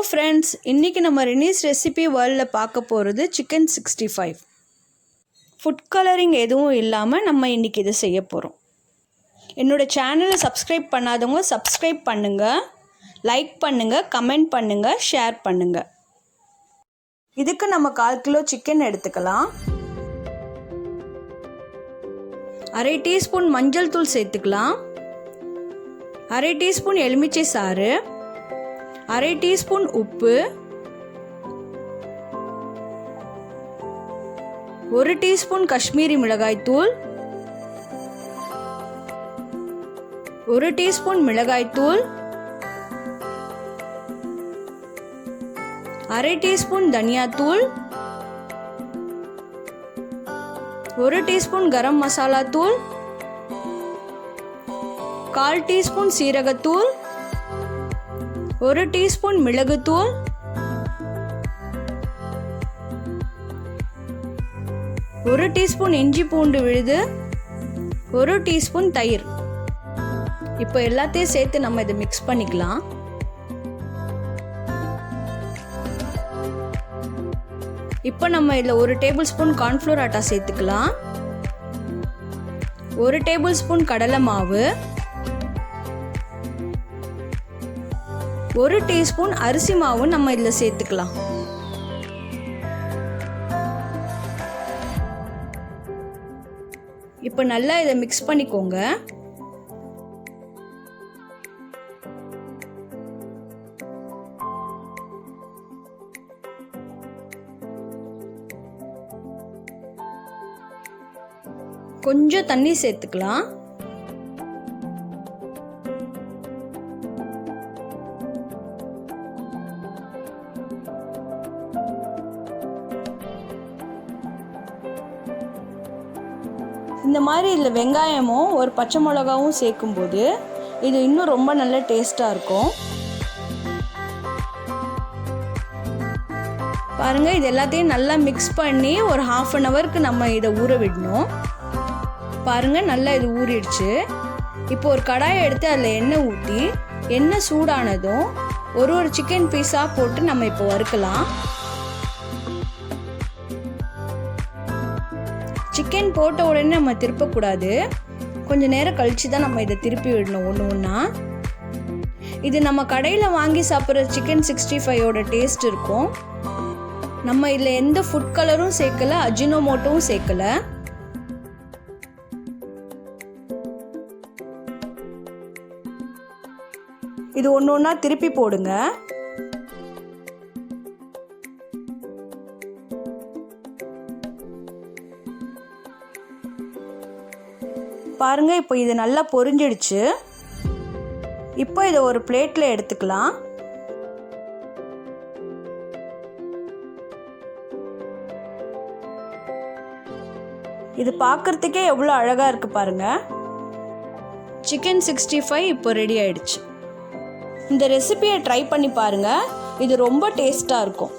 Friends, இன்றைக்கி நம்ம ரெனீஸ் recipe வேர்ல்டில் பார்க்க போகிறது சிக்கன் 65. ஃபுட் கலரிங் எதுவும் இல்லாமல் நம்ம இன்றைக்கி இதை செய்ய போகிறோம். என்னோடய சேனலை சப்ஸ்கிரைப் பண்ணாதவங்க சப்ஸ்கிரைப் பண்ணுங்கள், லைக் பண்ணுங்கள், கமெண்ட் பண்ணுங்கள், ஷேர் பண்ணுங்கள். இதுக்கு நம்ம 1/4 கிலோ சிக்கன் எடுத்துக்கலாம். 1/2 டீஸ்பூன் மஞ்சள் தூள் சேர்த்துக்கலாம். 1/2 டீஸ்பூன் எலுமிச்சை சாறு, 1/2 டீஸ்பூன் உப்பு, 1 டீஸ்பூன் காஷ்மீரி மிளகாய்த்தூள், 1 டீஸ்பூன் மிளகாய்த்தூள், 1/2 டீஸ்பூன் தனியாத்தூள், 1 டீஸ்பூன் கரம் மசாலா தூள், 1/4 டீஸ்பூன் சீரகத்தூள், 1 டீஸ்பூன் மிளகுத்தூள், 1 டீஸ்பூன் இஞ்சி பூண்டு விழுது, 1 டீஸ்பூன் தயிர். இப்போ எல்லாத்தையும் சேர்த்து நம்ம இதை மிக்ஸ் பண்ணிக்கலாம். இப்போ நம்ம இதில் 1 டேபிள் ஸ்பூன் கார்ன்ஃப்ளவர் ஆட்டா சேர்த்துக்கலாம். 1 டேபிள் ஸ்பூன் கடலை மாவு, 1 டீஸ்பூன் அரிசி மாவு நம்ம இதில் சேர்த்துக்கலாம். இப்போ நல்லா இதை மிக்ஸ் பண்ணிக்கோங்க. கொஞ்சம் தண்ணி சேர்த்துக்கலாம். இந்த மாதிரி இதில் வெங்காயமும் ஒரு பச்சை மிளகாவும் சேர்க்கும்போது இது இன்னும் ரொம்ப நல்ல டேஸ்ட்டாக இருக்கும். பாருங்கள், இது எல்லாத்தையும் நல்லா மிக்ஸ் பண்ணி ஒரு 1/2 ஹவருக்கு நம்ம இதை ஊற விடணும். பாருங்கள், நல்லா இது ஊறிடுச்சு. இப்போ ஒரு கடாயை எடுத்து அதில் எண்ணெய் ஊற்றி, எண்ணெய் சூடானதும் ஒரு சிக்கன் பீஸாக போட்டு நம்ம இப்போ வறுக்கலாம். சிக்கன் போட்ட உடனே நம்ம திருப்பக்கூடாது, கொஞ்சம் நேரம் கழித்து தான் நம்ம இதை திருப்பி விடணும் ஒன்று ஒன்றா. இது நம்ம கடையில் வாங்கி சாப்பிட்ற சிக்கன் 65ஓட டேஸ்ட் இருக்கும். நம்ம இதில் எந்த ஃபுட் கலரும் சேர்க்கலை, அஜினோமோட்டோவும் சேர்க்கலை. இது ஒன்று ஒன்றா திருப்பி போடுங்க. பாருங்க, இப்போ இது நல்லா பொரிஞ்சிடுச்சு. இப்போ இதை ஒரு பிளேட்டில் எடுத்துக்கலாம். இது பார்க்குறதுக்கே எவ்வளோ அழகாக இருக்குது பாருங்கள். சிக்கன் 65 இப்போ ரெடி ஆயிடுச்சு. இந்த ரெசிபியை ட்ரை பண்ணி பாருங்கள், இது ரொம்ப டேஸ்ட்டாக இருக்கும்.